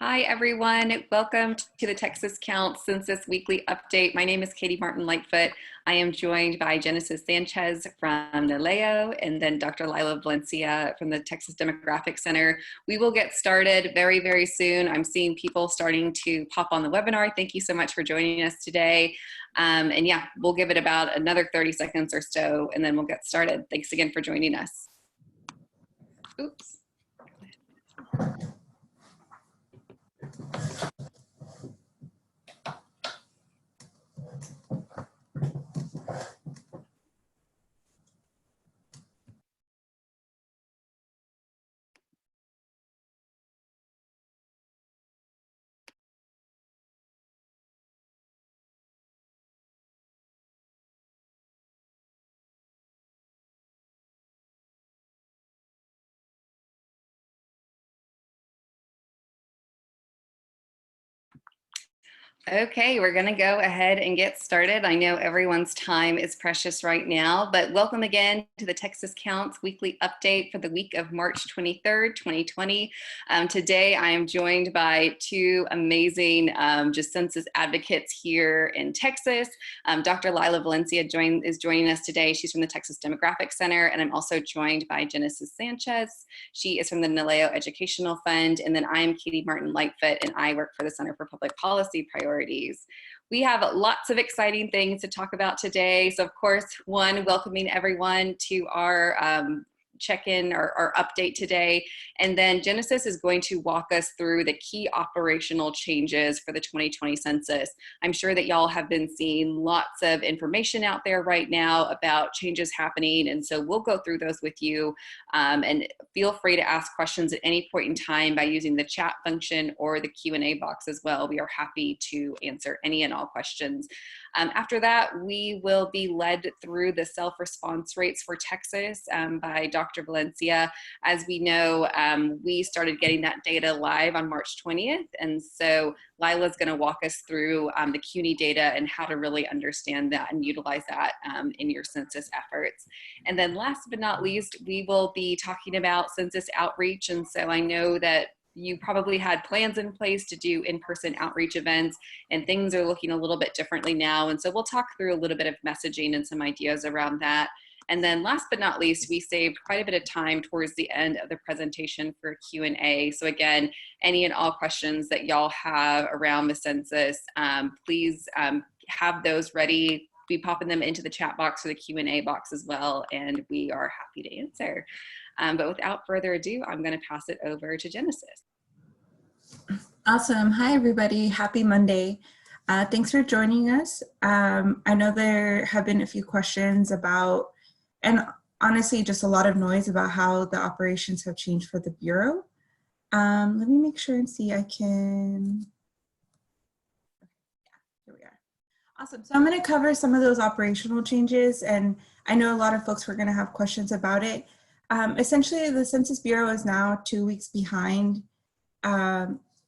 Hi, everyone. Welcome to the Texas Count Census Weekly Update. My name is Katie Martin Lightfoot. I am joined by Genesis Sanchez from NALEO and then Dr. Lila Valencia from the Texas Demographic Center. We will get started very, very soon. I'm seeing people starting to pop on the webinar. Thank you so much for joining us today. And yeah, we'll give it about another 30 seconds or so, and then we'll get started. Thanks again for joining us. Oops. Okay, we're going to go ahead and get started. I know everyone's time is precious right now, but welcome again to the Texas Counts Weekly Update for the week of March 23rd, 2020. Today, I am joined by two amazing just census advocates here in Texas. Dr. Lila Valencia is joining us today. She's from the Texas Demographic Center, and I'm also joined by Genesis Sanchez. She is from the NALEO Educational Fund, and then I am Katie Martin Lightfoot, and I work for the Center for Public Policy Priorities. We have lots of exciting things to talk about today. So of course, one, welcoming everyone to our check-in or update today. And then Genesis is going to walk us through the key operational changes for the 2020 census. I'm sure that y'all have been seeing lots of information out there right now about changes happening. And so we'll go through those with you, and feel free to ask questions at any point in time by using the chat function or the Q&A box as well. We are happy to answer any and all questions. After that, we will be led through the self-response rates for Texas by Dr. Valencia. As we know, we started getting that data live on March 20th. And so Lila's going to walk us through the CUNY data and how to really understand that and utilize that in your census efforts. And then last but not least, we will be talking about census outreach. And so I know that you probably had plans in place to do in-person outreach events, and things are looking a little bit differently now. And so we'll talk through a little bit of messaging and some ideas around that. And then last but not least, we saved quite a bit of time towards the end of the presentation for Q&A. So again, any and all questions that y'all have around the census, please have those ready. Be popping them into the chat box or the Q&A box as well, and we are happy to answer. But without further ado, I'm going to pass it over to Genesis. Awesome. Hi, everybody. Happy Monday. Thanks for joining us. I know there have been a few questions about, and honestly, just a lot of noise about how the operations have changed for the Bureau. Let me make sure and see I can. Here we are. Awesome. So I'm going to cover some of those operational changes, and I know a lot of folks were going to have questions about it. Essentially, the Census Bureau is now 2 weeks behind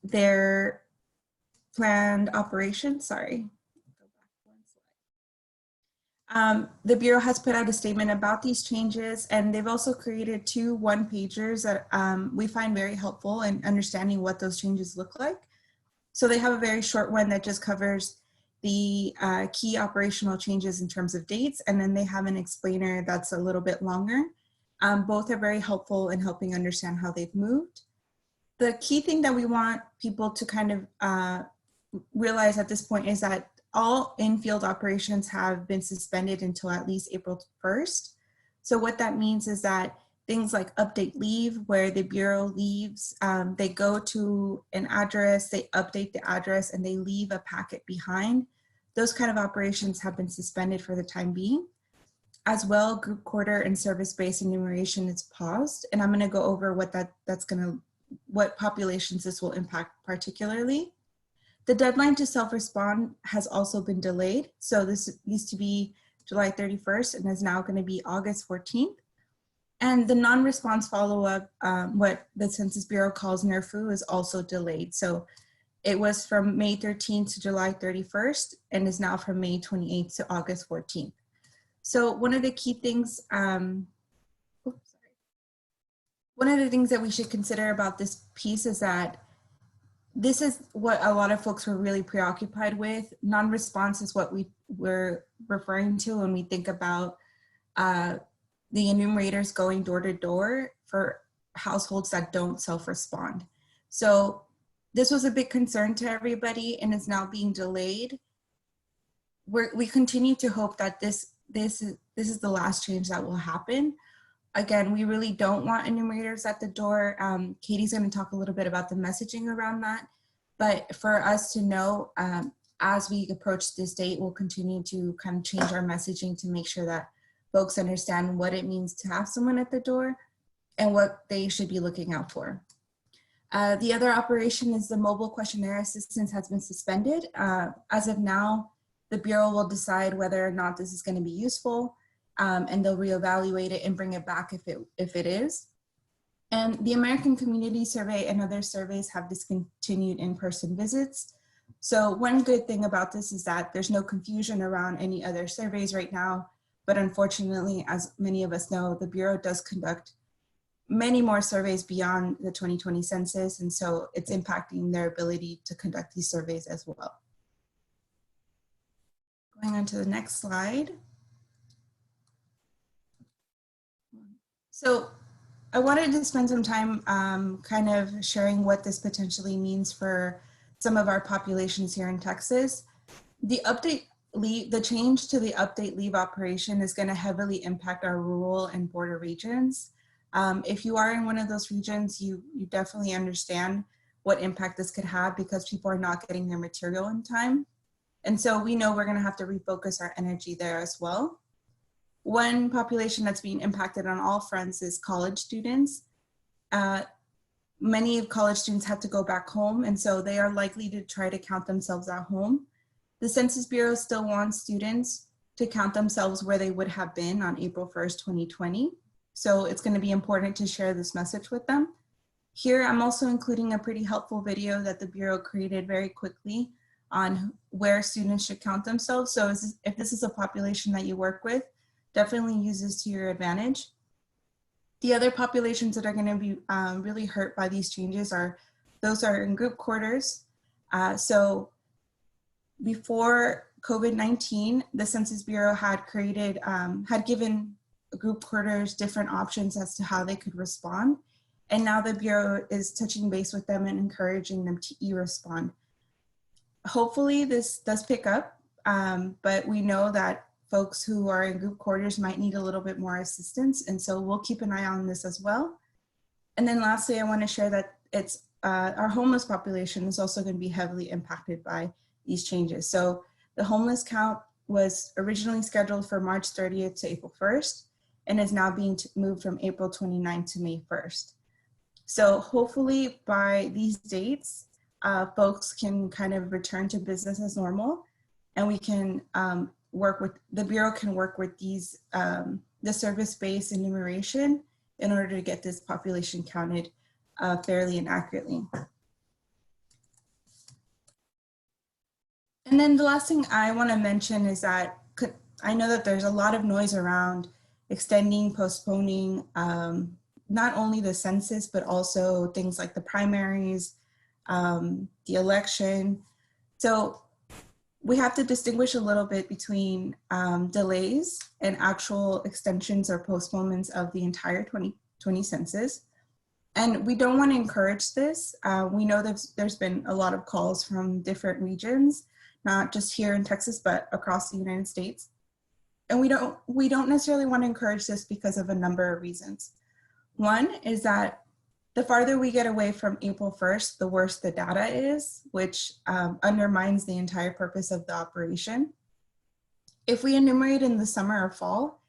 their planned operations. Sorry. The Bureau has put out a statement about these changes, and they've also created 2 one-pagers that we find very helpful in understanding what those changes look like. So they have a very short one that just covers the key operational changes in terms of dates, and then they have an explainer that's a little bit longer. Both are very helpful in helping understand how they've moved. The key thing that we want people to kind of realize at this point is that all in-field operations have been suspended until at least April 1st. So what that means is that things like update leave, where the Bureau leaves, they go to an address, they update the address, and they leave a packet behind. Those kind of operations have been suspended for the time being. As well, group quarter and service-based enumeration is paused, and I'm going to go over what populations this will impact particularly. The deadline to self-respond has also been delayed, so this used to be July 31st and is now going to be August 14th. And the non-response follow-up, what the Census Bureau calls NRFU, is also delayed. So it was from May 13th to July 31st and is now from May 28th to August 14th. So one of the key things, one of the things that we should consider about this piece is that this is what a lot of folks were really preoccupied with. Non-response is what we were referring to when we think about the enumerators going door to door for households that don't self-respond. So this was a big concern to everybody and is now being delayed. We continue to hope that this is the last change that will happen. Again, we really don't want enumerators at the door. Katie's going to talk a little bit about the messaging around that. But for us to know, as we approach this date, we'll continue to kind of change our messaging to make sure that folks understand what it means to have someone at the door and what they should be looking out for. The other operation is the mobile questionnaire assistance has been suspended. As of now, the Bureau will decide whether or not this is going to be useful. And they'll reevaluate it and bring it back if it is. And the American Community Survey and other surveys have discontinued in-person visits. So one good thing about this is that there's no confusion around any other surveys right now. But unfortunately, as many of us know, the Bureau does conduct many more surveys beyond the 2020 census. And so it's impacting their ability to conduct these surveys as well. Going on to the next slide. So I wanted to spend some time kind of sharing what this potentially means for some of our populations here in Texas. The change to the update leave operation is going to heavily impact our rural and border regions. If you are in one of those regions, you definitely understand what impact this could have because people are not getting their material in time. And so we know we're going to have to refocus our energy there as well. One population that's being impacted on all fronts is college students. Many of college students have to go back home, and so they are likely to try to count themselves at home. The Census Bureau still wants students to count themselves where they would have been on April 1st, 2020. So it's going to be important to share this message with them. Here, I'm also including a pretty helpful video that the Bureau created very quickly on where students should count themselves. So if this is a population that you work with, definitely use this to your advantage. The other populations that are going to be really hurt by these changes are those are in group quarters. So before COVID-19, the Census Bureau had given group quarters different options as to how they could respond. And now the Bureau is touching base with them and encouraging them to e-respond. Hopefully this does pick up, but we know that folks who are in group quarters might need a little bit more assistance. And so we'll keep an eye on this as well. And then lastly, I want to share that our homeless population is also going to be heavily impacted by these changes. So the homeless count was originally scheduled for March 30th to April 1st and is now being moved from April 29th to May 1st. So hopefully by these dates, folks can kind of return to business as normal, and we can the Bureau can work with these, the service-based enumeration in order to get this population counted fairly and accurately. And then the last thing I want to mention is that I know that there's a lot of noise around extending, postponing, not only the census, but also things like the primaries, the election. So we have to distinguish a little bit between delays and actual extensions or postponements of the entire 2020 census. And we don't want to encourage this. We know that there's been a lot of calls from different regions, not just here in Texas, but across the United States. And we don't necessarily want to encourage this because of a number of reasons. One is that the farther we get away from April 1st, the worse the data is, which undermines the entire purpose of the operation. If we enumerate in the summer or fall,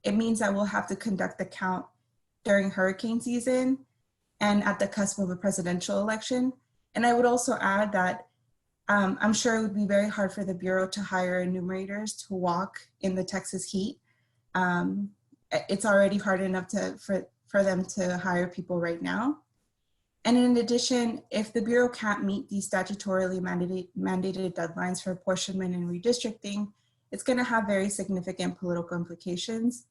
it means that we'll have to conduct the count during hurricane season and at the cusp of a presidential election. And I would also add that I'm sure it would be very hard for the Bureau to hire enumerators to walk in the Texas heat. It's already hard enough for them to hire people right now. And in addition, if the Bureau can't meet these statutorily mandated deadlines for apportionment and redistricting, it's going to have very significant political implications,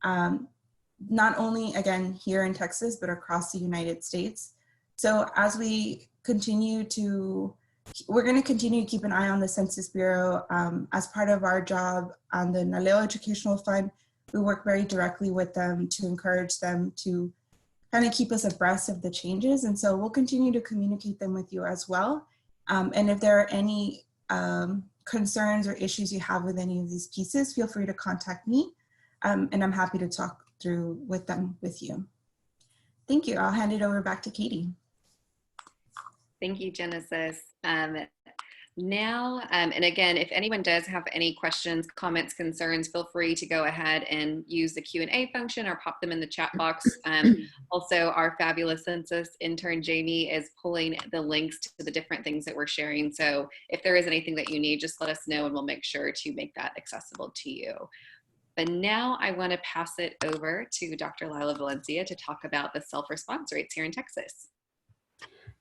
not only, again, here in Texas, but across the United States. So as we we're going to continue to keep an eye on the Census Bureau. As part of our job on the Naleo Educational Fund, we work very directly with them to encourage them to kind of keep us abreast of the changes. And so we'll continue to communicate them with you as well. And if there are any concerns or issues you have with any of these pieces, feel free to contact me. And I'm happy to talk through with them with you. Thank you. I'll hand it over back to Katie. Thank you, Genesis. Now, and again, if anyone does have any questions, comments, concerns, feel free to go ahead and use the Q&A function or pop them in the chat box. Also, our fabulous census intern, Jamie, is pulling the links to the different things that we're sharing. So if there is anything that you need, just let us know and we'll make sure to make that accessible to you. But now I want to pass it over to Dr. Lila Valencia to talk about the self-response rates here in Texas.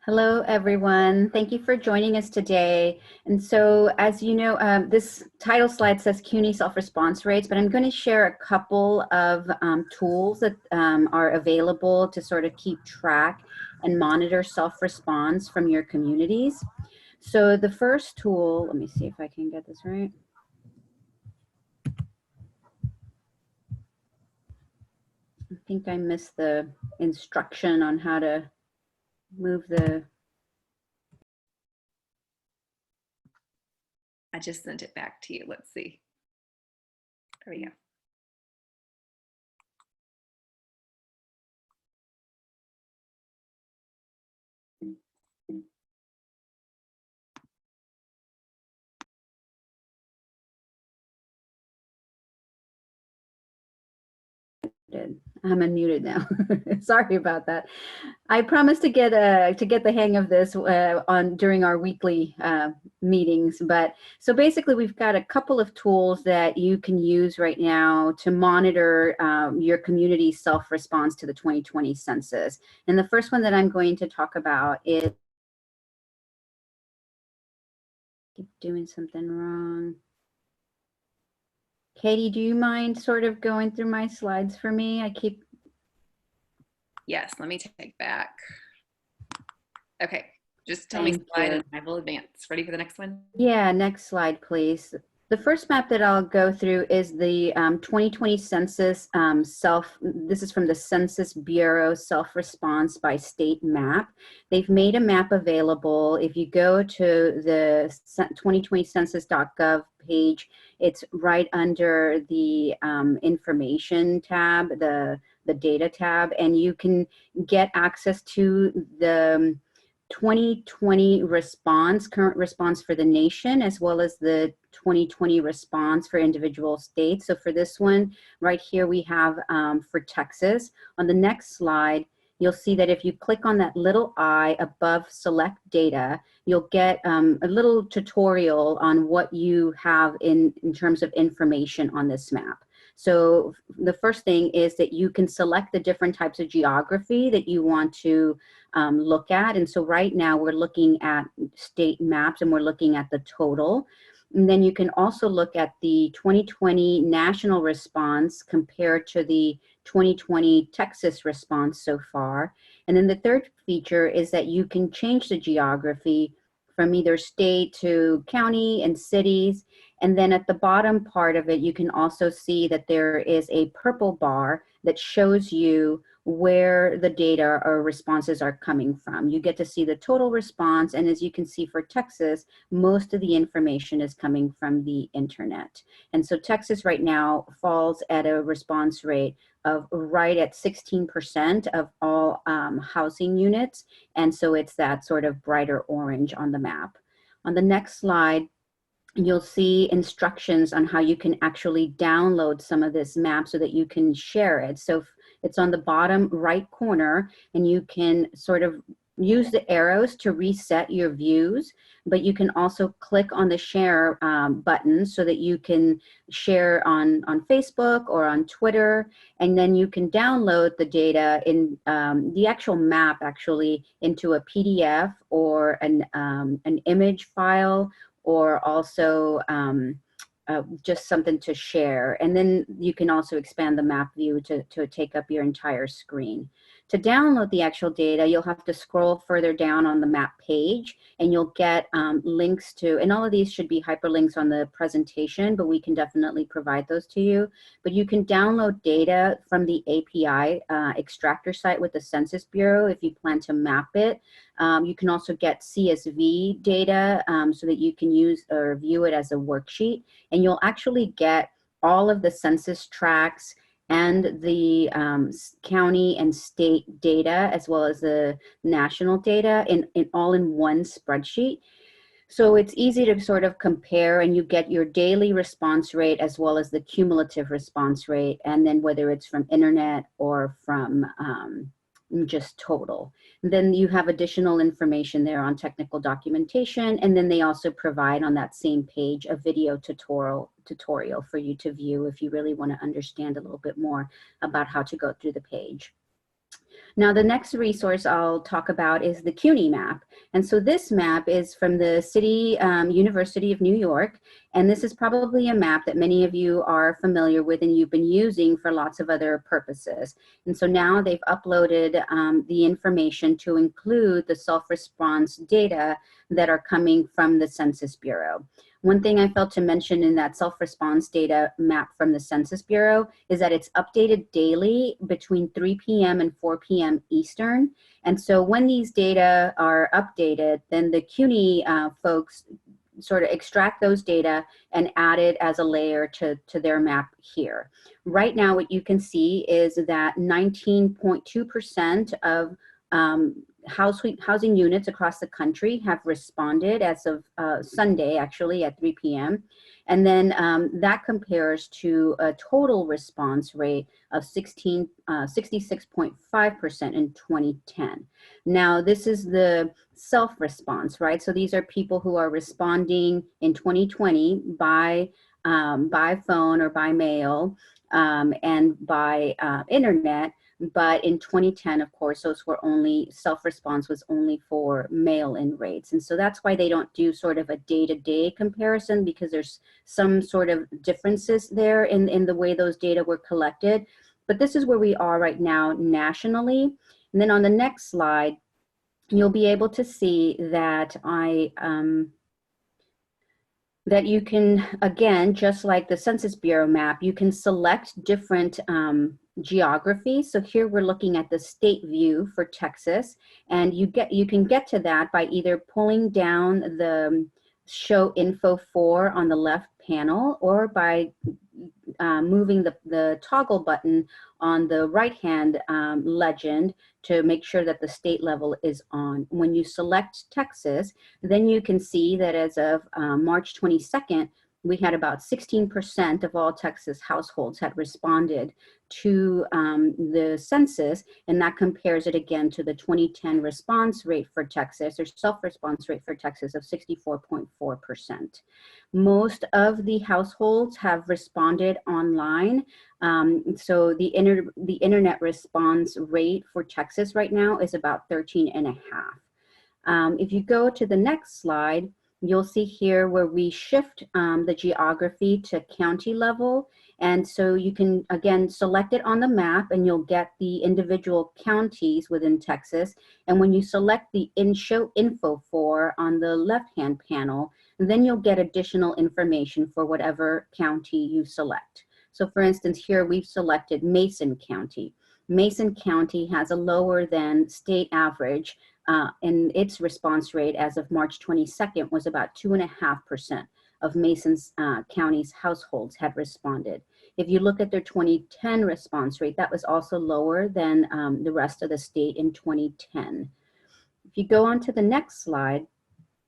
Hello, everyone. Thank you for joining us today. And so, as you know, this title slide says CUNY self-response rates, but I'm going to share a couple of tools that are available to sort of keep track and monitor self-response from your communities. So the first tool, let me see if I can get this right. I think I missed the instruction on how to move the. I just sent it back to you. Let's see. There we go. I'm unmuted now. Sorry about that. I promised to get the hang of this during our weekly meetings. But so basically, we've got a couple of tools that you can use right now to monitor your community's self-response to the 2020 census. And the first one that I'm going to talk about is. Keep doing something wrong. Katie, do you mind sort of going through my slides for me? Yes, let me take back. Okay, just tell me slide and I will advance. Ready for the next one? Yeah, next slide, please. The first map that I'll go through is the 2020 census this is from the Census Bureau self-response by state map. They've made a map available. If you go to the 2020census.gov page, it's right under the information tab, the data tab, and you can get access to the 2020 response, current response for the nation, as well as the 2020 response for individual states. So for this one, right here we have for Texas. On the next slide, you'll see that if you click on that little I above select data, you'll get a little tutorial on what you have in terms of information on this map. So the first thing is that you can select the different types of geography that you want to look at. And so right now we're looking at state maps and we're looking at the total. And then you can also look at the 2020 national response compared to the 2020 Texas response so far. And then the third feature is that you can change the geography from either state to county and cities. And then at the bottom part of it, you can also see that there is a purple bar that shows you where the data or responses are coming from. You get to see the total response, and as you can see for Texas, most of the information is coming from the internet. And so Texas right now falls at a response rate of right at 16% of all housing units, and so it's that sort of brighter orange on the map. On the next slide, you'll see instructions on how you can actually download some of this map so that you can share it. So it's on the bottom right corner, and you can sort of use the arrows to reset your views, but you can also click on the share button so that you can share on Facebook or on Twitter, and then you can download the data in the actual map actually into a PDF or an image file, or also just something to share. And then you can also expand the map view to take up your entire screen. To download the actual data, you'll have to scroll further down on the map page, and you'll get links to, and all of these should be hyperlinks on the presentation, but we can definitely provide those to you. But you can download data from the API extractor site with the Census Bureau if you plan to map it. You can also get CSV data so that you can use or view it as a worksheet, and you'll actually get all of the census tracts and the county and state data, as well as the national data in all in one spreadsheet. So it's easy to sort of compare, and you get your daily response rate as well as the cumulative response rate, and then whether it's from internet or from just total. And then you have additional information there on technical documentation, and then they also provide on that same page a video tutorial for you to view if you really want to understand a little bit more about how to go through the page. Now, the next resource I'll talk about is the CUNY map. And so this map is from the University of New York. And this is probably a map that many of you are familiar with and you've been using for lots of other purposes. And so now they've uploaded the information to include the self-response data that are coming from the Census Bureau. One thing I felt to mention in that self-response data map from the Census Bureau is that it's updated daily between 3 p.m. and 4 p.m. Eastern. And so when these data are updated, then the CUNY folks sort of extract those data and add it as a layer to their map here. Right now, what you can see is that 19.2% of housing units across the country have responded as of Sunday, actually at 3 p.m. And then that compares to a total response rate of 66.5% in 2010. Now, this is the self-response, right? So these are people who are responding in 2020 by phone or by mail and by internet. But in 2010, of course, those were only, self-response was only for mail-in rates. And so that's why they don't do sort of a day-to-day comparison, because there's some sort of differences there in the way those data were collected. But this is where we are right now nationally. And then on the next slide, you'll be able to see that that you can, again, just like the Census Bureau map, you can select different geography. So here we're looking at the state view for Texas, and you can get to that by either pulling down the show info for on the left panel, or by moving the toggle button on the right hand legend to make sure that the state level is on. When you select Texas, then you can see that as of March 22nd, we had about 16% of all Texas households had responded to the census, and that compares it again to the 2010 response rate for Texas, or self-response rate for Texas, of 64.4%. Most of the households have responded online. So the internet response rate for Texas right now is about 13.5. If you go to the next slide, you'll see here where we shift the geography to county level. And so you can, again, select it on the map and you'll get the individual counties within Texas. And when you select the show info for on the left-hand panel, then you'll get additional information for whatever county you select. So for instance, here we've selected Mason County. Mason County has a lower than state average, and its response rate as of March 22nd was about 2.5% of Mason's County's households had responded. If you look at their 2010 response rate, that was also lower than the rest of the state in 2010. If you go on to the next slide,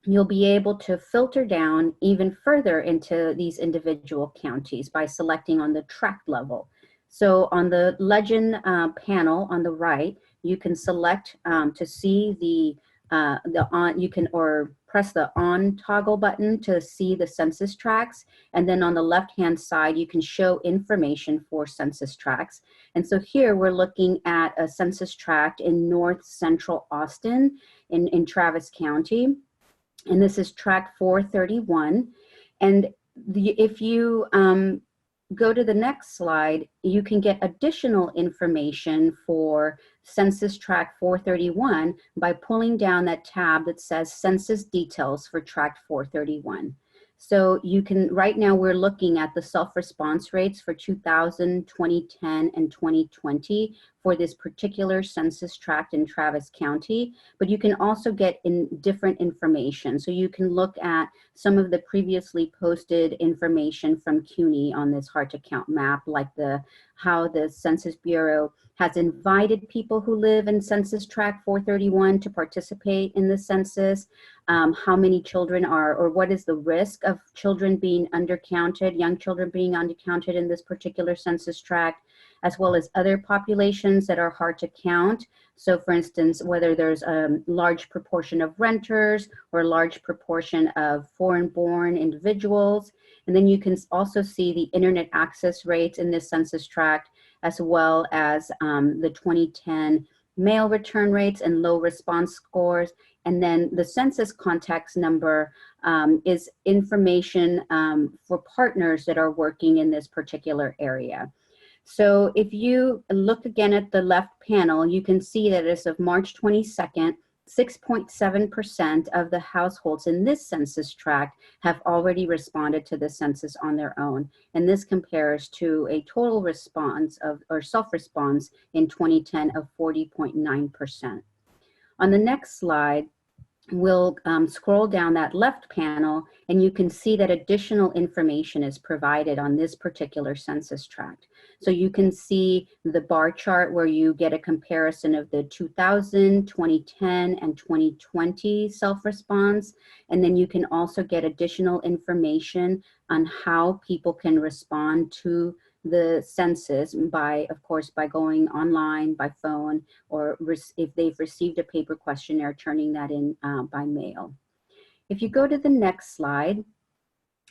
you'll be able to filter down even further into these individual counties by selecting on the tract level. So on the legend panel on the right, you can select to see you can press the on toggle button to see the census tracts. And then on the left-hand side, you can show information for census tracts. And so here we're looking at a census tract in north central Austin in Travis County. And this is tract 431. And if you go to the next slide, you can get additional information for Census Tract 431 by pulling down that tab that says Census Details for Tract 431. So you can, right now we're looking at the self-response rates for 2000, 2010, and 2020 for this particular census tract in Travis County, but you can also get in different information. So you can look at some of the previously posted information from CUNY on this hard to count map, like how the Census Bureau has invited people who live in Census Tract 431 to participate in the census, how many children are, or what is the risk of children being undercounted, young children being undercounted in this particular census tract, as well as other populations that are hard to count. So for instance, whether there's a large proportion of renters or a large proportion of foreign-born individuals. And then you can also see the internet access rates in this census tract, as well as the 2010 mail return rates and low response scores. And then the census context number is information for partners that are working in this particular area. So if you look again at the left panel, you can see that as of March 22nd, 6.7% of the households in this census tract have already responded to the census on their own. And this compares to a total response or self-response in 2010 of 40.9%. On the next slide, we'll scroll down that left panel and you can see that additional information is provided on this particular census tract. So you can see the bar chart where you get a comparison of the 2000, 2010, and 2020 self-response. And then you can also get additional information on how people can respond to the census by, of course, by going online, by phone, or if they've received a paper questionnaire, turning that in by mail. If you go to the next slide,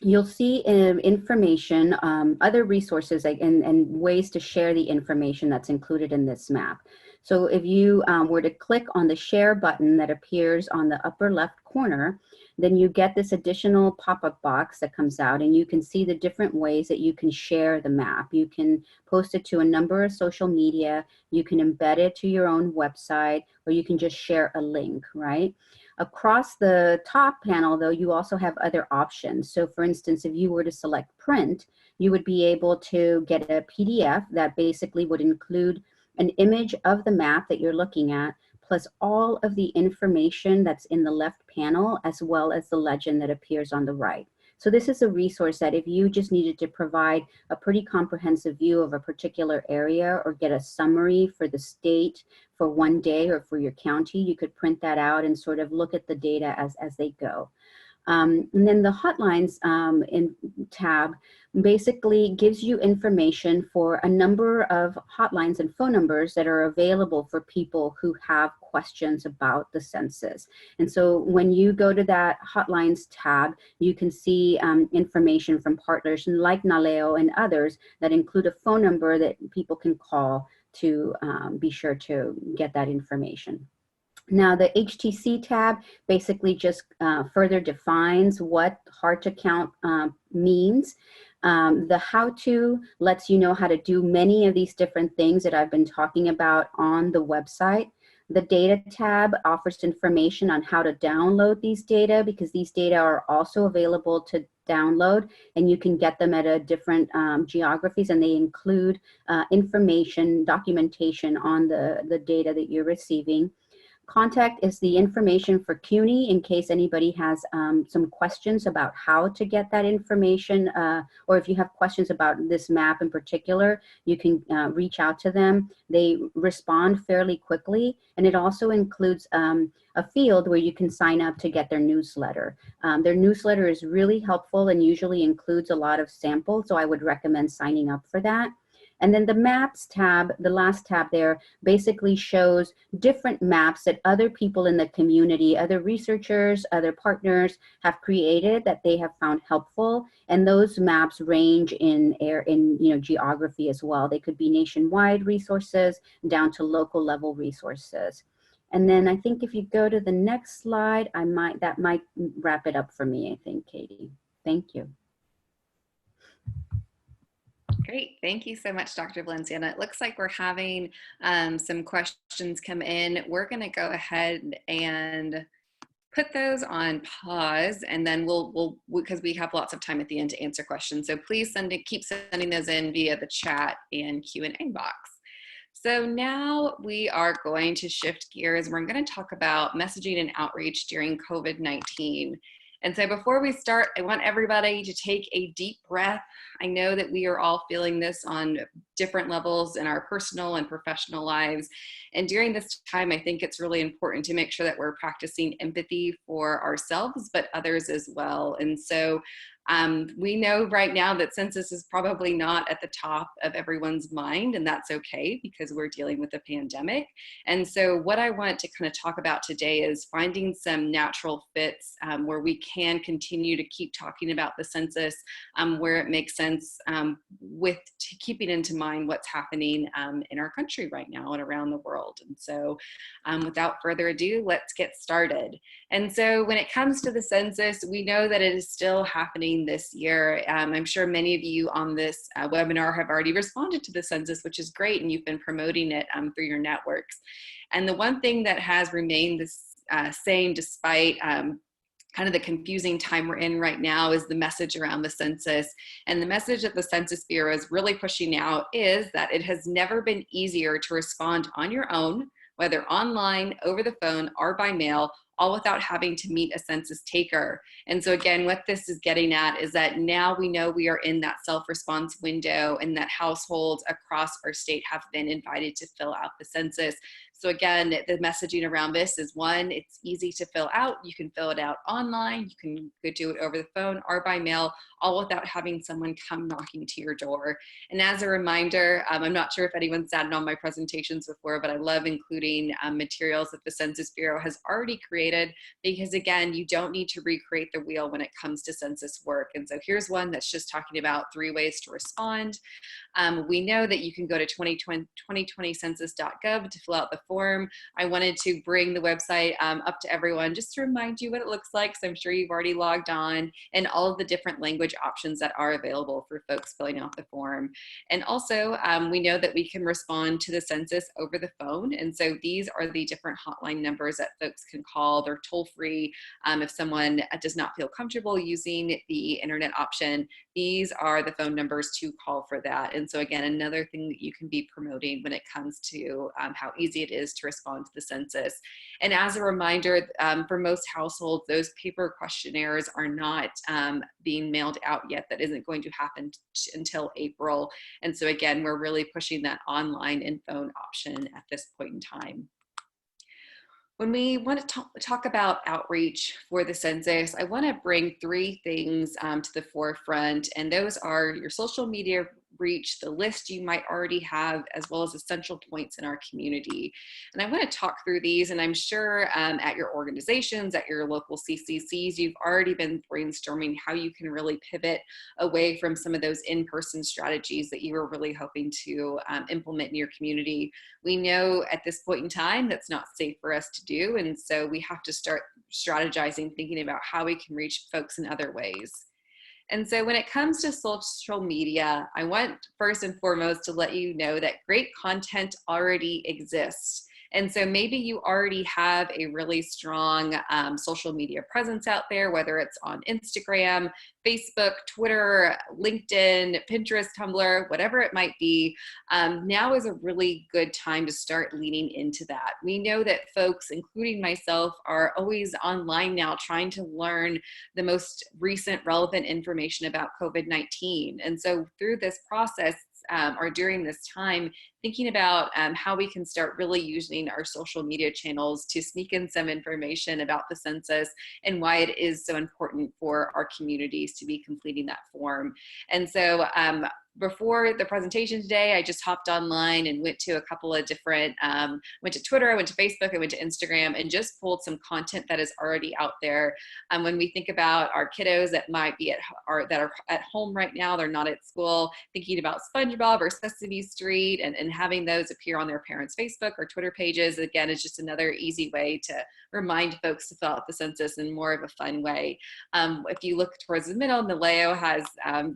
you'll see information, other resources and ways to share the information that's included in this map. So if you were to click on the share button that appears on the upper left corner, then you get this additional pop-up box that comes out and you can see the different ways that you can share the map. You can post it to a number of social media, you can embed it to your own website, or you can just share a link, right? Across the top panel, though, you also have other options. So for instance, if you were to select print, you would be able to get a PDF that basically would include an image of the map that you're looking at, plus all of the information that's in the left panel, as well as the legend that appears on the right. So this is a resource that if you just needed to provide a pretty comprehensive view of a particular area or get a summary for the state for one day or for your county, you could print that out and sort of look at the data as they go. And then the hotlines in tab basically gives you information for a number of hotlines and phone numbers that are available for people who have questions about the census. And so when you go to that hotlines tab, you can see information from partners like Naleo and others that include a phone number that people can call to be sure to get that information. Now the HTC tab basically just further defines what hard to count means. The how-to lets you know how to do many of these different things that I've been talking about on the website. The data tab offers information on how to download these data, because these data are also available to download and you can get them at a different geographies, and they include information, documentation on the data that you're receiving. Contact is the information for CUNY in case anybody has some questions about how to get that information, or if you have questions about this map in particular, you can reach out to them. They respond fairly quickly, and it also includes a field where you can sign up to get their newsletter. Their newsletter is really helpful and usually includes a lot of samples, so I would recommend signing up for that. And then the maps tab, the last tab there, basically shows different maps that other people in the community, other researchers, other partners have created that they have found helpful. And those maps range in geography as well. They could be nationwide resources down to local level resources. And then I think if you go to the next slide, that might wrap it up for me, I think, Katie. Thank you. Great. Thank you so much, Dr. Valenciana. It looks like we're having some questions come in. We're going to go ahead and put those on pause, and then we'll because we have lots of time at the end to answer questions. So please keep sending those in via the chat and Q&A box. So now we are going to shift gears. We're going to talk about messaging and outreach during COVID-19. And so before we start, I want everybody to take a deep breath. I know that we are all feeling this on different levels in our personal and professional lives. And during this time, I think it's really important to make sure that we're practicing empathy for ourselves, but others as well. And so we know right now that census is probably not at the top of everyone's mind, and that's okay because we're dealing with a pandemic. And so what I want to kind of talk about today is finding some natural fits where we can continue to keep talking about the census where it makes sense with keeping into mind what's happening in our country right now and around the world. And so without further ado, let's get started. And so when it comes to the census, we know that it is still happening this year. I'm sure many of you on this webinar have already responded to the census, which is great, and you've been promoting it through your networks. And the one thing that has remained the same despite kind of the confusing time we're in right now is the message around the census. And the message that the Census Bureau is really pushing out is that it has never been easier to respond on your own, whether online, over the phone, or by mail, all without having to meet a census taker. And so again, what this is getting at is that now we know we are in that self-response window and that households across our state have been invited to fill out the census. So again, the messaging around this is one, it's easy to fill out. You can fill it out online. You can do it over the phone or by mail, all without having someone come knocking to your door. And as a reminder, I'm not sure if anyone's sat in on my presentations before, but I love including materials that the Census Bureau has already created because again, you don't need to recreate the wheel when it comes to census work. And so here's one that's just talking about 3 ways to respond. We know that you can go to 2020census.gov to fill out the form. I wanted to bring the website up to everyone just to remind you what it looks like. So I'm sure you've already logged on and all of the different language options that are available for folks filling out the form. And also we know that we can respond to the census over the phone. And so these are the different hotline numbers that folks can call. They're toll free. If someone does not feel comfortable using the internet option, these are the phone numbers to call for that. And so again, another thing that you can be promoting when it comes to how easy it is to respond to the census. And as a reminder, for most households, those paper questionnaires are not being mailed out yet. That isn't going to happen until April. And so again, we're really pushing that online and phone option at this point in time. When we want to talk about outreach for the census, I want to bring 3 things to the forefront, and those are your social media reach, the list you might already have, as well as essential points in our community. And I want to talk through these, and I'm sure at your organizations, at your local CCCs, you've already been brainstorming how you can really pivot away from some of those in-person strategies that you were really hoping to implement in your community. We know at this point in time that's not safe for us to do, and so we have to start strategizing, thinking about how we can reach folks in other ways. And so when it comes to social media, I want first and foremost to let you know that great content already exists. And so maybe you already have a really strong social media presence out there, whether it's on Instagram, Facebook, Twitter, LinkedIn, Pinterest, Tumblr, whatever it might be. Now is a really good time to start leaning into that. We know that folks, including myself, are always online now trying to learn the most recent relevant information about COVID-19. And so through this process, or during this time, thinking about how we can start really using our social media channels to sneak in some information about the census and why it is so important for our communities to be completing that form. And so before the presentation today, I just hopped online and went to a couple of different, went to Twitter, I went to Facebook, I went to Instagram, and just pulled some content that is already out there. When we think about our kiddos that might be that are at home right now, they're not at school, thinking about SpongeBob or Sesame Street and having those appear on their parents' Facebook or Twitter pages, again, is just another easy way to remind folks to fill out the census in more of a fun way. If you look towards the middle, Naleo has,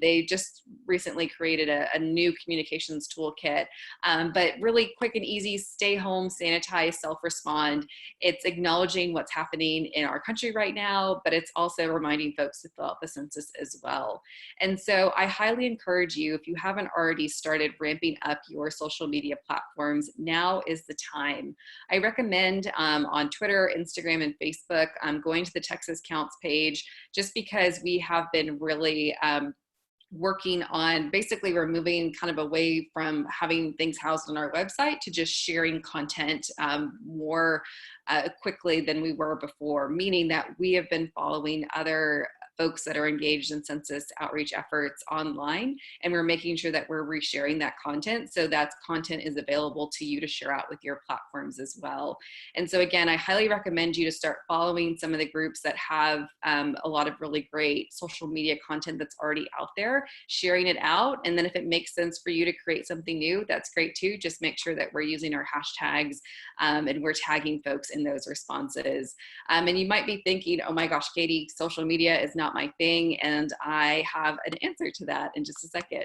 they just recently created created a new communications toolkit. But really quick and easy, stay home, sanitize, self-respond. It's acknowledging what's happening in our country right now, but it's also reminding folks to fill out the census as well. And so I highly encourage you, if you haven't already started ramping up your social media platforms, now is the time. I recommend on Twitter, Instagram, and Facebook, going to the Texas Counts page, just because we have been really working on basically removing kind of away from having things housed on our website to just sharing content more quickly than we were before, meaning that we have been following other folks that are engaged in census outreach efforts online, and we're making sure that we're resharing that content so that content is available to you to share out with your platforms as well. And so again, I highly recommend you to start following some of the groups that have a lot of really great social media content that's already out there, sharing it out. And then if it makes sense for you to create something new, that's great too. Just make sure that we're using our hashtags and we're tagging folks in those responses. And you might be thinking, oh my gosh, Katie, social media is not my thing. And I have an answer to that in just a second.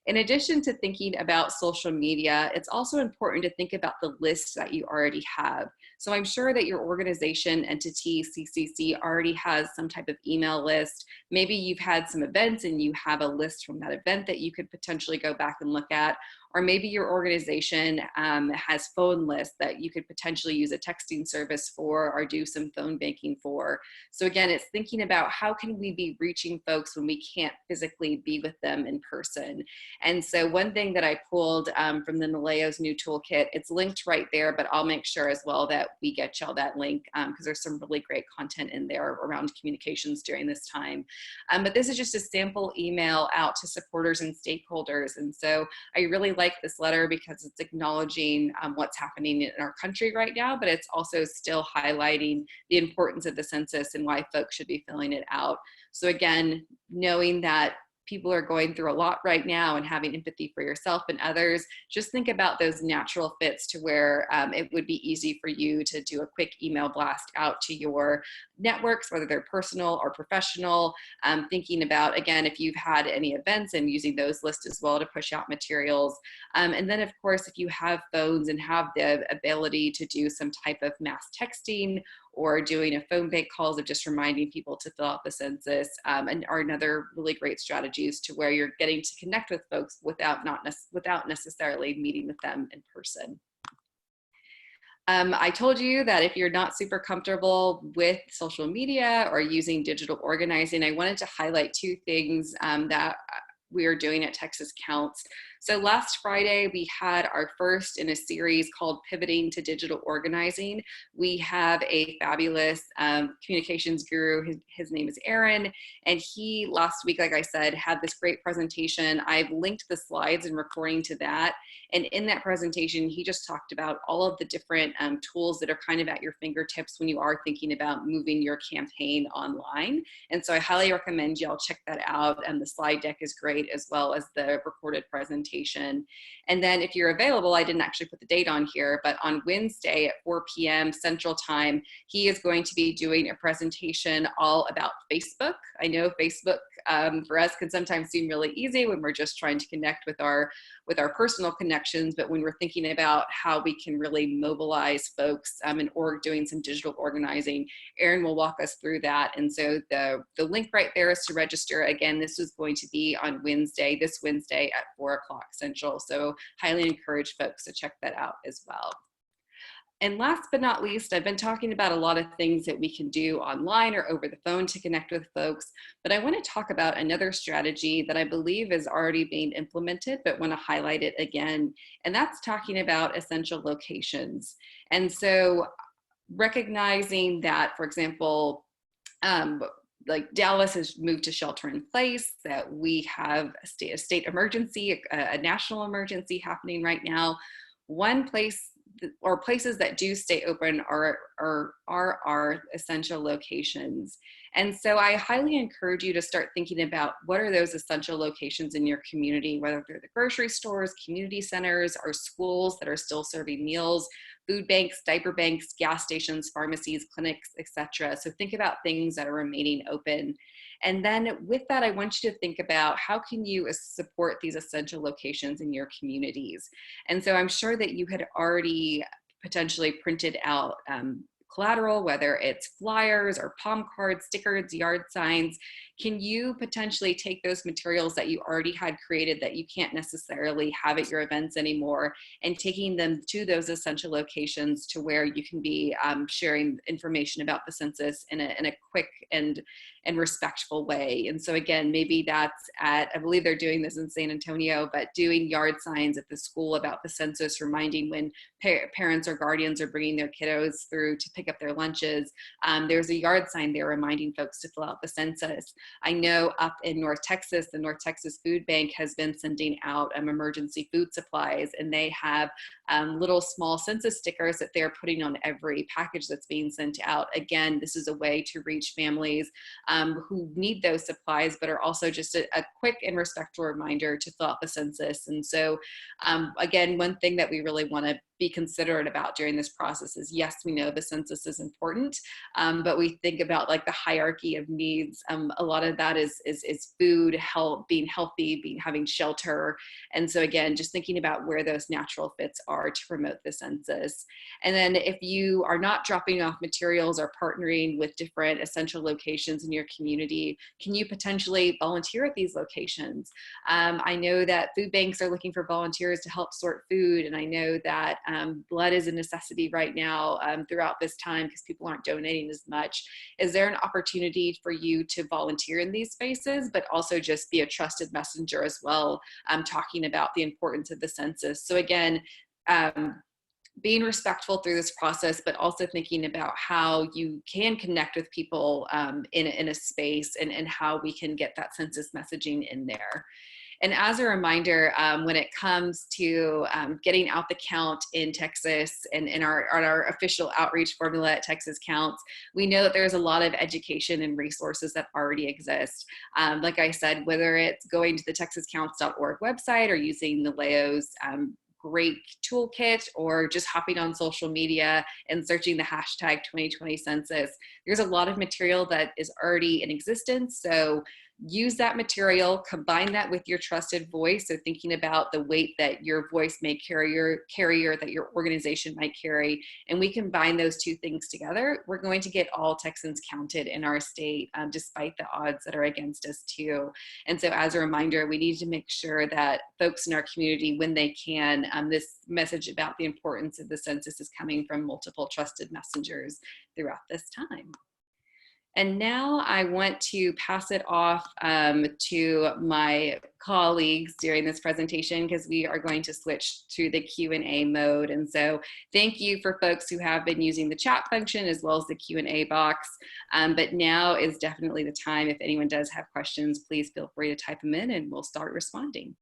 In addition to thinking about social media, it's also important to think about the list that you already have. So I'm sure that your organization, entity, CCC already has some type of email list. Maybe you've had some events and you have a list from that event that you could potentially go back and look at. Or maybe your organization has phone lists that you could potentially use a texting service for or do some phone banking for. So again, it's thinking about how can we be reaching folks when we can't physically be with them in person. And so one thing that I pulled from the Naleo's new toolkit, it's linked right there, but I'll make sure as well that we get y'all that link because there's some really great content in there around communications during this time. But this is just a sample email out to supporters and stakeholders. And so I really like this letter because it's acknowledging what's happening in our country right now, but it's also still highlighting the importance of the census and why folks should be filling it out. So again, knowing that people are going through a lot right now and having empathy for yourself and others, just think about those natural fits to where it would be easy for you to do a quick email blast out to your networks, whether they're personal or professional, thinking about, again, if you've had any events and using those lists as well to push out materials. And then of course, if you have phones and have the ability to do some type of mass texting or doing a phone bank calls of just reminding people to fill out the census, and are another really great strategies to where you're getting to connect with folks without necessarily meeting with them in person. I told you that if you're not super comfortable with social media or using digital organizing, I wanted to highlight two things that we are doing at Texas Counts. So last Friday, we had our first in a series called Pivoting to Digital Organizing. We have a fabulous communications guru. His name is Aaron. And he, last week, like I said, had this great presentation. I've linked the slides and recording to that. And in that presentation, he just talked about all of the different tools that are kind of at your fingertips when you are thinking about moving your campaign online. And so I highly recommend y'all check that out. And the slide deck is great, as well as the recorded presentation. And then if you're available, I didn't actually put the date on here, but on Wednesday at 4 p.m. Central Time, he is going to be doing a presentation all about Facebook. I know Facebook for us can sometimes seem really easy when we're just trying to connect with our personal connections, but when we're thinking about how we can really mobilize folks and doing some digital organizing, Aaron will walk us through that. And so the link right there is to register. Again, this is going to be on this Wednesday at 4 o'clock Central. So highly encourage folks to check that out as well. And last but not least, I've been talking about a lot of things that we can do online or over the phone to connect with folks, but I want to talk about another strategy that I believe is already being implemented, but want to highlight it again, and that's talking about essential locations. And so recognizing that, for example, like Dallas has moved to shelter in place, that we have a state emergency, a national emergency happening right now. One place or places that do stay open are our essential locations. And so I highly encourage you to start thinking about what are those essential locations in your community, whether they're the grocery stores, community centers, or schools that are still serving meals, food banks, diaper banks, gas stations, pharmacies, clinics, etc. So think about things that are remaining open. And then with that, I want you to think about how can you support these essential locations in your communities. And so I'm sure that you had already potentially printed out collateral, whether it's flyers or palm cards, stickers, yard signs. Can you potentially take those materials that you already had created that you can't necessarily have at your events anymore, and taking them to those essential locations to where you can be sharing information about the census in a quick and respectful way? And so again, maybe that's at, I believe they're doing this in San Antonio, but doing yard signs at the school about the census, reminding when parents or guardians are bringing their kiddos through to pick up their lunches. There's a yard sign there reminding folks to fill out the census. I know up in North Texas, the North Texas Food Bank has been sending out emergency food supplies, and they have little small census stickers that they're putting on every package that's being sent out. Again, this is a way to reach families who need those supplies, but are also just a quick and respectful reminder to fill out the census. And so again, one thing that we really want to be considerate about during this process is, yes, we know the census is important, but we think about like the hierarchy of needs. A lot of that is food, health, being healthy, having shelter. And so again, just thinking about where those natural fits are to promote the census. And then if you are not dropping off materials or partnering with different essential locations in your community, can you potentially volunteer at these locations? I know that food banks are looking for volunteers to help sort food, and I know that blood is a necessity right now throughout this time because people aren't donating as much. Is there an opportunity for you to volunteer in these spaces, but also just be a trusted messenger as well, talking about the importance of the census? So again, being respectful through this process, but also thinking about how you can connect with people in a space, and how we can get that census messaging in there. And as a reminder, when it comes to getting out the count in Texas and in our official outreach formula at Texas Counts, we know that there's a lot of education and resources that already exist. Like I said, whether it's going to the texascounts.org website or using the Leo's great toolkit, or just hopping on social media and searching the hashtag 2020 census, there's a lot of material that is already in existence. So use that material, combine that with your trusted voice. So thinking about the weight that your voice may carry, that your organization might carry, and we combine those two things together, we're going to get all Texans counted in our state, despite the odds that are against us too. And so as a reminder, we need to make sure that folks in our community, when they can, this message about the importance of the census is coming from multiple trusted messengers throughout this time. And now I want to pass it off to my colleagues during this presentation, because we are going to switch to the Q&A mode. And so thank you for folks who have been using the chat function as well as the Q&A box. But now is definitely the time. If anyone does have questions, please feel free to type them in and we'll start responding.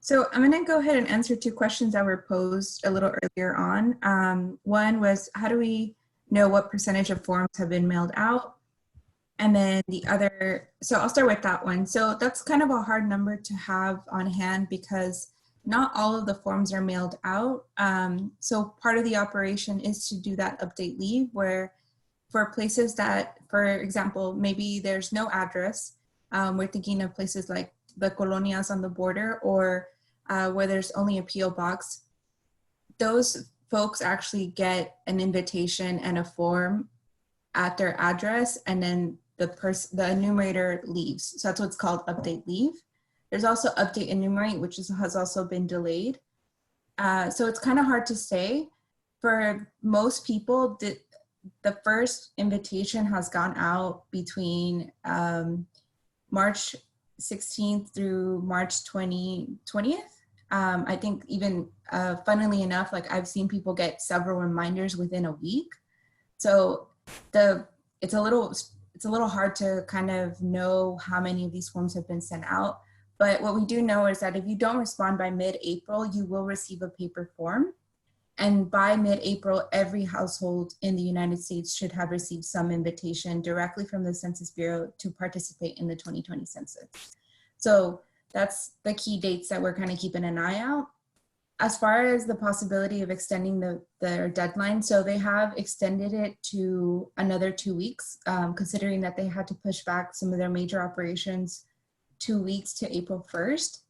So I'm going to go ahead and answer two questions that were posed a little earlier on. One was, how do we know what percentage of forms have been mailed out? And then the other, so I'll start with that one. So that's kind of a hard number to have on hand because not all of the forms are mailed out. So part of the operation is to do that update leave, where for places that, for example, maybe there's no address, we're thinking of places like the colonias on the border, or where there's only a PO box. Those folks actually get an invitation and a form at their address, and then the enumerator leaves. So that's what's called update leave. There's also update enumerate, which has also been delayed. So it's kind of hard to say. For most people, the first invitation has gone out between March 16th through March 20th. I think even funnily enough, like I've seen people get several reminders within a week. So it's a little hard to kind of know how many of these forms have been sent out. But what we do know is that if you don't respond by mid-April, you will receive a paper form. And by mid-April, every household in the United States should have received some invitation directly from the Census Bureau to participate in the 2020 census. So that's the key dates that we're kind of keeping an eye out. As far as the possibility of extending their deadline, so they have extended it to another 2 weeks, considering that they had to push back some of their major operations 2 weeks to April 1st.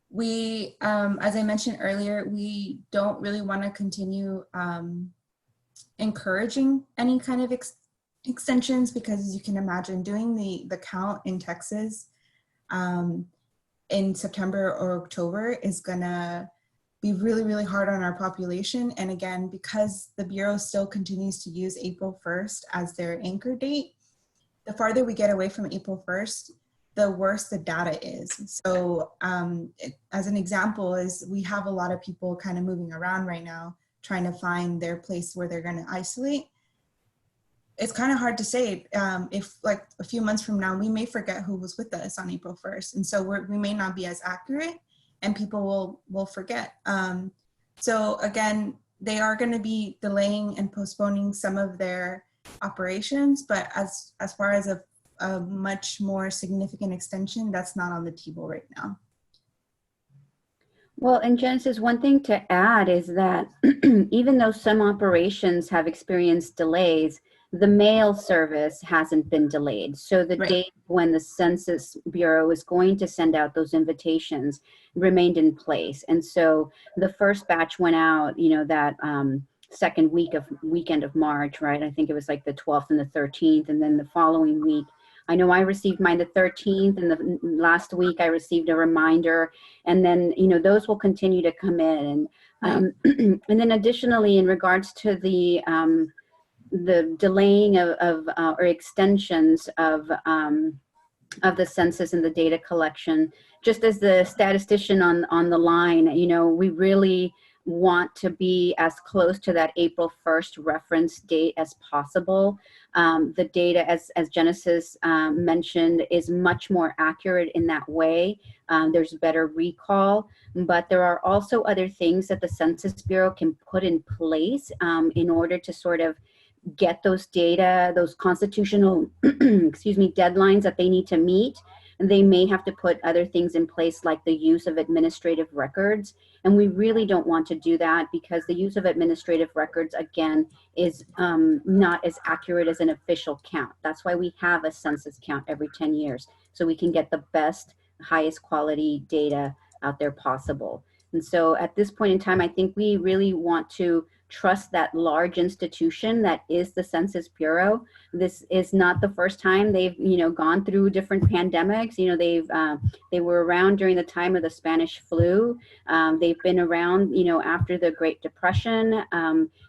We, as I mentioned earlier, we don't really want to continue encouraging any kind of extensions, because as you can imagine, doing the count in Texas in September or October is gonna be really, really hard on our population. And again, because the Bureau still continues to use April 1st as their anchor date, the farther we get away from April 1st, the worse the data is. So as an example is we have a lot of people kind of moving around right now, trying to find their place where they're gonna isolate. It's kind of hard to say if like a few months from now, we may forget who was with us on April 1st. And so we may not be as accurate and people will forget. So again, they are gonna be delaying and postponing some of their operations, but as far as a much more significant extension, that's not on the table right now. Well, and Genesis, one thing to add is that even though some operations have experienced delays, the mail service hasn't been delayed. So the Right. date when the Census Bureau is going to send out those invitations remained in place. And so the first batch went out, you know, that second weekend of March, right? I think it was like the 12th and the 13th. And then the following week, I know I received mine the 13th, and the last week I received a reminder. And then, you know, those will continue to come in. And and then additionally, in regards to the delaying of or extensions of the census and the data collection, just as the statistician on the line, you know, we really want to be as close to that April 1st reference date as possible. The data, as Genesis mentioned, is much more accurate in that way. There's better recall, but there are also other things that the Census Bureau can put in place in order to sort of get those data, those constitutional, excuse me, deadlines that they need to meet. And they may have to put other things in place, like the use of administrative records. And we really don't want to do that, because the use of administrative records, again, is not as accurate as an official count. That's why we have a census count every 10 years, so we can get the best, highest quality data out there possible. And so at this point in time, I think we really want to trust that large institution that is the Census Bureau. This is not the first time they've, you know, gone through different pandemics. You know, they were around during the time of the Spanish flu. They've been around, you know, after the Great Depression.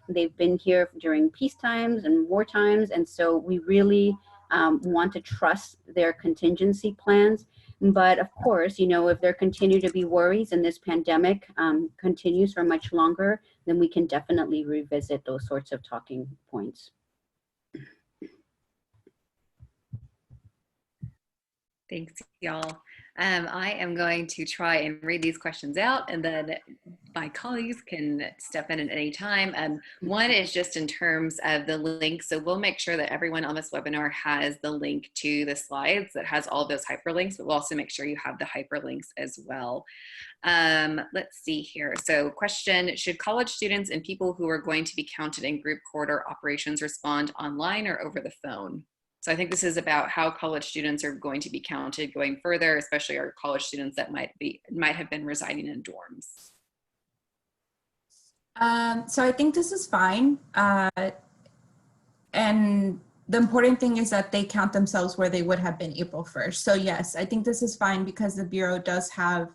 They've been here during peace times and war times. And so we really want to trust their contingency plans. But of course, you know, if there continue to be worries and this pandemic continues for much longer, then we can definitely revisit those sorts of talking points. Thanks, y'all. I am going to try and read these questions out, and then my colleagues can step in at any time. One is just in terms of the link. So we'll make sure that everyone on this webinar has the link to the slides that has all those hyperlinks, but we'll also make sure you have the hyperlinks as well. Let's see here. So question, should college students and people who are going to be counted in group corridor operations respond online or over the phone? So I think this is about how college students are going to be counted going further, especially our college students that might have been residing in dorms. So I think this is fine. And the important thing is that they count themselves where they would have been April 1st. So yes, I think this is fine, because the Bureau does have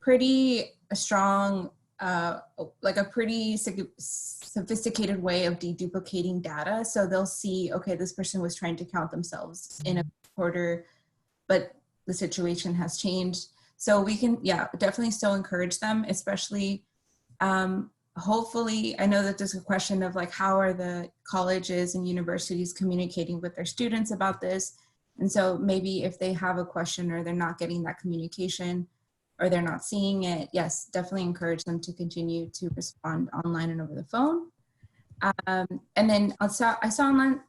pretty strong, like a pretty sophisticated way of deduplicating data. So they'll see, okay, this person was trying to count themselves in a quarter, but the situation has changed. So we can, yeah, definitely still encourage them, especially hopefully, I know that there's a question of like, how are the colleges and universities communicating with their students about this? And so maybe if they have a question or they're not getting that communication, or they're not seeing it, yes, definitely encourage them to continue to respond online and over the phone. And then I saw online,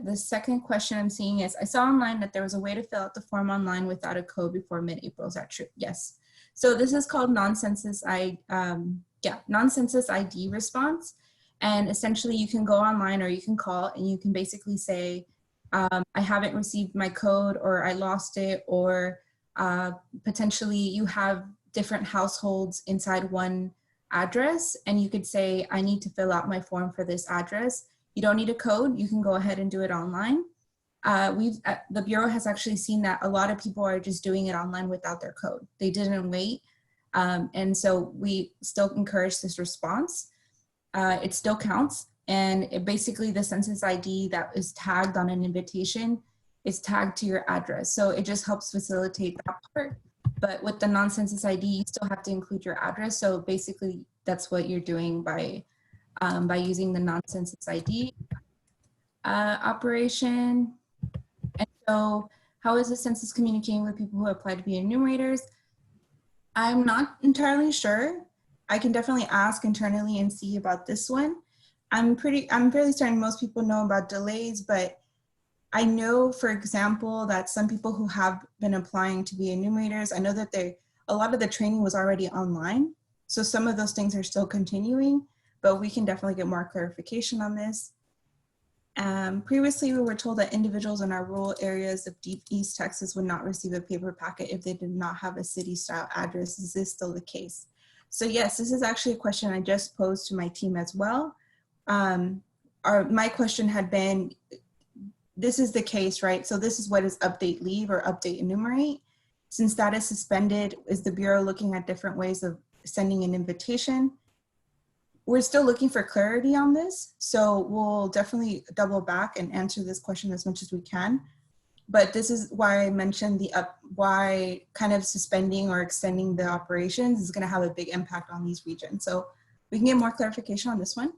the second question I'm seeing is, I saw online that there was a way to fill out the form online without a code before mid-April. Is that true? Yes. So this is called non-census non-census ID response. And essentially you can go online or you can call and you can basically say, I haven't received my code, or I lost it, or potentially you have different households inside one address, and you could say, I need to fill out my form for this address. You don't need a code. You can go ahead and do it online. The Bureau has actually seen that a lot of people are just doing it online without their code. They didn't wait. And so we still encourage this response. It still counts. And basically the census ID that is tagged on an invitation is tagged to your address. So it just helps facilitate that part. But with the non-census ID, you still have to include your address. So basically that's what you're doing by using the non-census ID operation. And so how is the census communicating with people who apply to be enumerators? I'm not entirely sure. I can definitely ask internally and see about this one. I'm fairly certain most people know about delays, but I know, for example, that some people who have been applying to be enumerators, I know that a lot of the training was already online. So some of those things are still continuing, but we can definitely get more clarification on this. Previously, we were told that individuals in our rural areas of deep East Texas would not receive a paper packet if they did not have a city-style address. Is this still the case? So yes, this is actually a question I just posed to my team as well. My question had been, this is the case, right? So this is what is update leave or update enumerate. Since that is suspended, is the Bureau looking at different ways of sending an invitation? We're still looking for clarity on this. So we'll definitely double back and answer this question as much as we can. But this is why I mentioned why kind of suspending or extending the operations is gonna have a big impact on these regions. So we can get more clarification on this one.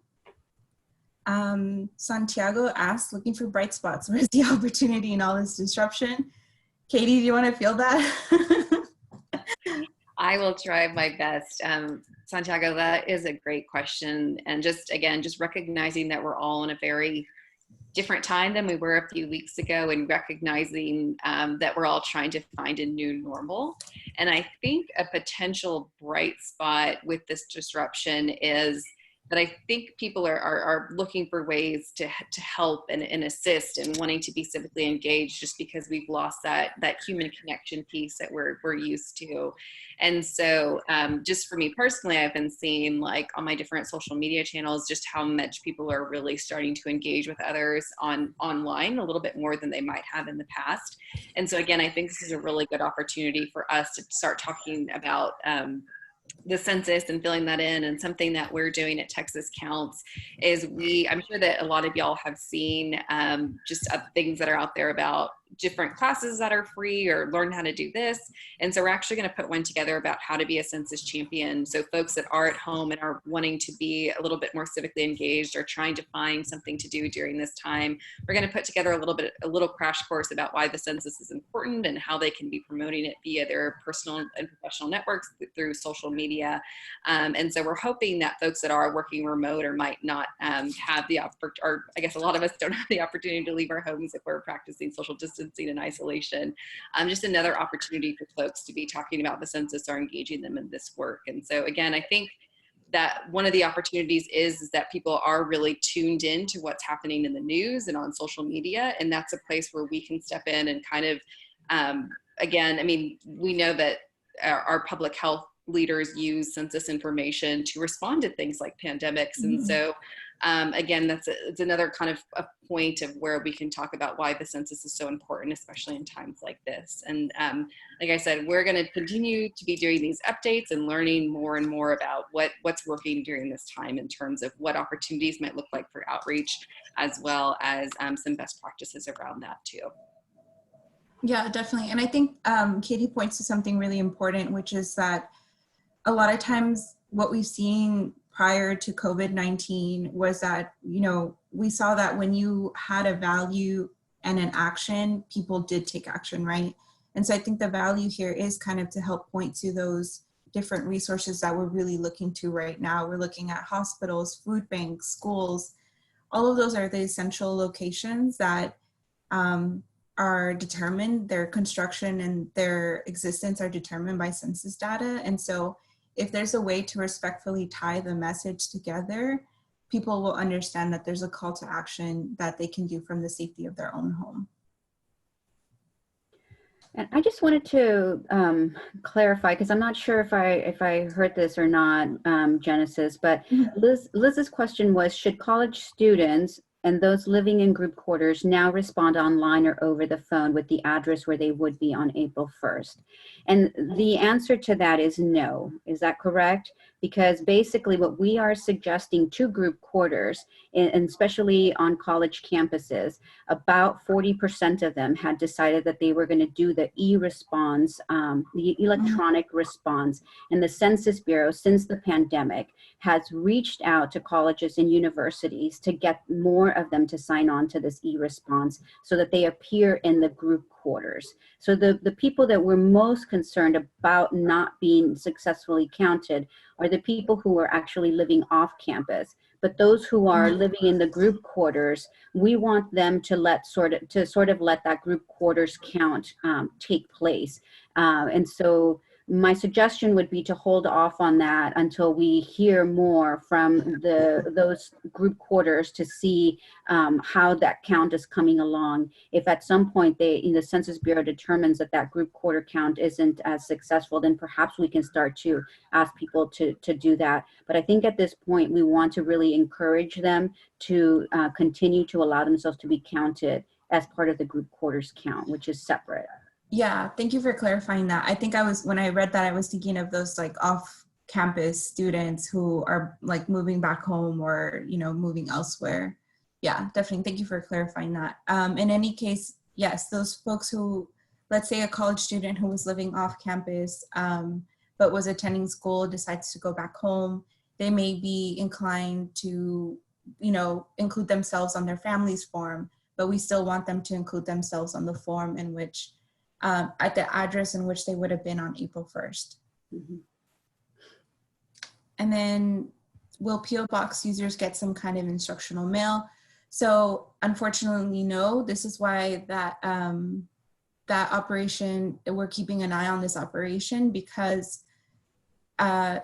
Santiago asked, looking for bright spots. Where's the opportunity in all this disruption? Katie, do you want to field that? I will try my best. Santiago, that is a great question. And just recognizing that we're all in a very different time than we were a few weeks ago, and recognizing that we're all trying to find a new normal. And I think a potential bright spot with this disruption is that I think people are looking for ways to help and assist and wanting to be civically engaged, just because we've lost that human connection piece that we're used to. And so just for me personally, I've been seeing, like, on my different social media channels, just how much people are really starting to engage with others online a little bit more than they might have in the past. And so again, I think this is a really good opportunity for us to start talking about the census and filling that in. And something that we're doing at Texas Counts is I'm sure that a lot of y'all have seen just things that are out there about different classes that are free, or learn how to do this. And so we're actually going to put one together about how to be a census champion. So folks that are at home and are wanting to be a little bit more civically engaged, or trying to find something to do during this time, we're going to put together a little crash course about why the census is important and how they can be promoting it via their personal and professional networks through social media. And so we're hoping that folks that are working remote or might not have the opportunity, or I guess a lot of us don't have the opportunity to leave our homes if we're practicing social distancing and isolation, just another opportunity for folks to be talking about the census or engaging them in this work. And so again, I think that one of the opportunities is that people are really tuned in to what's happening in the news and on social media. And that's a place where we can step in and kind of, again, I mean, we know that our public health leaders use census information to respond to things like pandemics. And so again, it's another kind of a point of where we can talk about why the census is so important, especially in times like this. And like I said, we're going to continue to be doing these updates and learning more and more about what's working during this time in terms of what opportunities might look like for outreach, as well as some best practices around that too. Yeah, definitely. And I think Katie points to something really important, which is that a lot of times what we've seen prior to COVID-19 was that, you know, we saw that when you had a value and an action, people did take action, right? And so I think the value here is kind of to help point to those different resources that we're really looking to right now. We're looking at hospitals, food banks, schools. All of those are the essential locations that are determined, their construction and their existence are determined by census data. And so if there's a way to respectfully tie the message together, people will understand that there's a call to action that they can do from the safety of their own home. And I just wanted to clarify, because I'm not sure if I heard this or not, Genesis, but Liz's question was, should college students and those living in group quarters now respond online or over the phone with the address where they would be on April 1st? And the answer to that is no. Is that correct? Because basically what we are suggesting to group quarters, and especially on college campuses, about 40% of them had decided that they were going to do the e-response, the electronic response. And the Census Bureau, since the pandemic, has reached out to colleges and universities to get more of them to sign on to this e-response so that they appear in the group quarters. So the people that we're most concerned about not being successfully counted are the people who are actually living off campus. But those who are living in the group quarters, we want them to sort of let that group quarters count take place. And so my suggestion would be to hold off on that until we hear more from those group quarters to see how that count is coming along. If at some point the Census Bureau determines that that group quarter count isn't as successful, then perhaps we can start to ask people to do that. But I think at this point, we want to really encourage them to continue to allow themselves to be counted as part of the group quarters count, which is separate. Yeah, thank you for clarifying that. I think when I read that, I was thinking of those like off-campus students who are like moving back home or, moving elsewhere. Yeah, definitely. Thank you for clarifying that. In any case, yes, those folks who, let's say a college student who was living off campus, but was attending school, decides to go back home, they may be inclined to, include themselves on their family's form, but we still want them to include themselves on the form in which at the address in which they would have been on April 1st. Mm-hmm. And then will PO Box users get some kind of instructional mail? So unfortunately, no. This is why that operation, we're keeping an eye on this operation, because the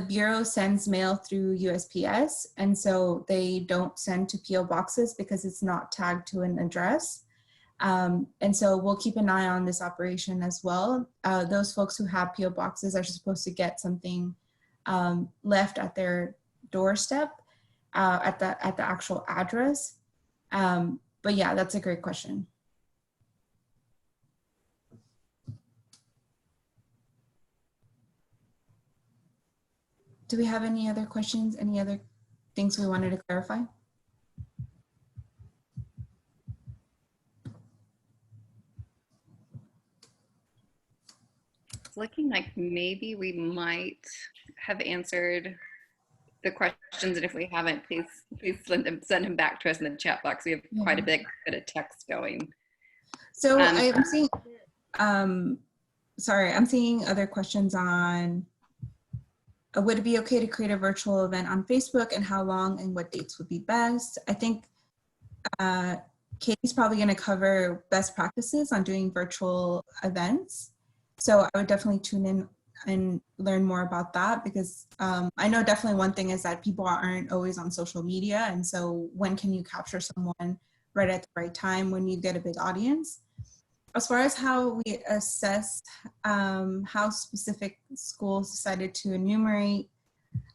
Bureau sends mail through USPS, and so they don't send to PO Boxes because it's not tagged to an address. And so we'll keep an eye on this operation as well. Those folks who have PO Boxes are supposed to get something left at their doorstep at the actual address. But yeah, that's a great question. Do we have any other questions? Any other things we wanted to clarify? Looking like maybe we might have answered the questions, and if we haven't, please send them back to us in the chat box. We have quite a bit of text going. So I'm seeing, sorry, I'm seeing other questions on, would it be okay to create a virtual event on Facebook, and how long and what dates would be best? I think Katie's probably going to cover best practices on doing virtual events. So I would definitely tune in and learn more about that, because I know definitely one thing is that people aren't always on social media. And so when can you capture someone right at the right time when you get a big audience? As far as how we assess how specific schools decided to enumerate,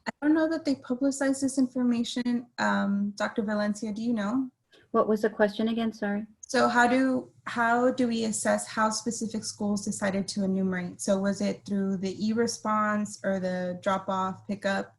I don't know that they publicize this information. Dr. Valencia, do you know? What was the question again? Sorry. So how do we assess how specific schools decided to enumerate? So was it through the e-response or the drop-off pickup?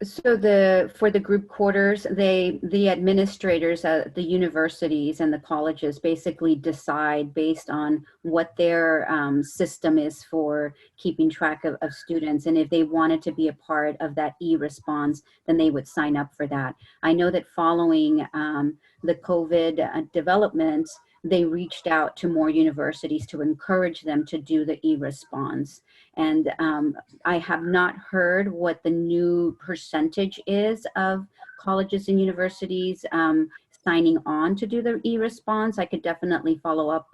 So for the group quarters, the administrators at the universities and the colleges basically decide based on what their system is for keeping track of students. And if they wanted to be a part of that e-response, then they would sign up for that. I know that following the COVID developments, they reached out to more universities to encourage them to do the e-response. And I have not heard what the new percentage is of colleges and universities signing on to do the e-response. I could definitely follow up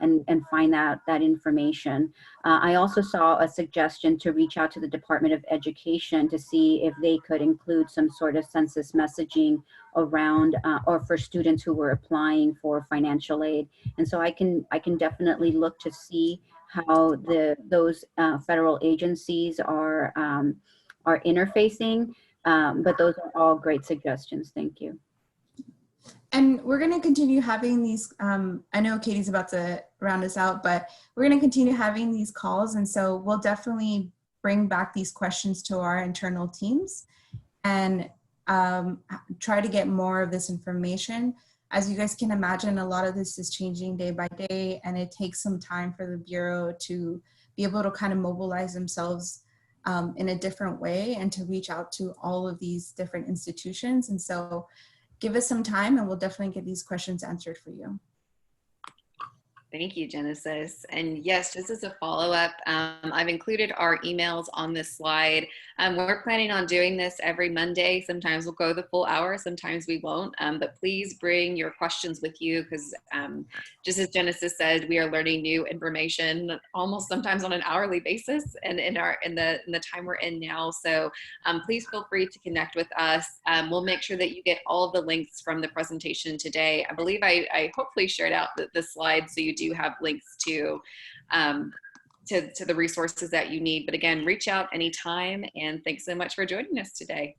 and find out that information. I also saw a suggestion to reach out to the Department of Education to see if they could include some sort of census messaging around or for students who were applying for financial aid. And so I can definitely look to see how those federal agencies are interfacing. But those are all great suggestions. Thank you. And we're going to continue having these, I know Katie's about to round us out, but we're going to continue having these calls. And so we'll definitely bring back these questions to our internal teams and try to get more of this information. As you guys can imagine, a lot of this is changing day by day, and it takes some time for the Bureau to be able to kind of mobilize themselves in a different way and to reach out to all of these different institutions. And so give us some time and we'll definitely get these questions answered for you. Thank you, Genesis. And yes, just as a follow-up, I've included our emails on this slide. We're planning on doing this every Monday. Sometimes we'll go the full hour, sometimes we won't. But please bring your questions with you because just as Genesis said, we are learning new information almost sometimes on an hourly basis and in the time we're in now. So please feel free to connect with us. We'll make sure that you get all of the links from the presentation today. I believe I hopefully shared out the slides so you do have links to the resources that you need. But again, reach out anytime, and thanks so much for joining us today.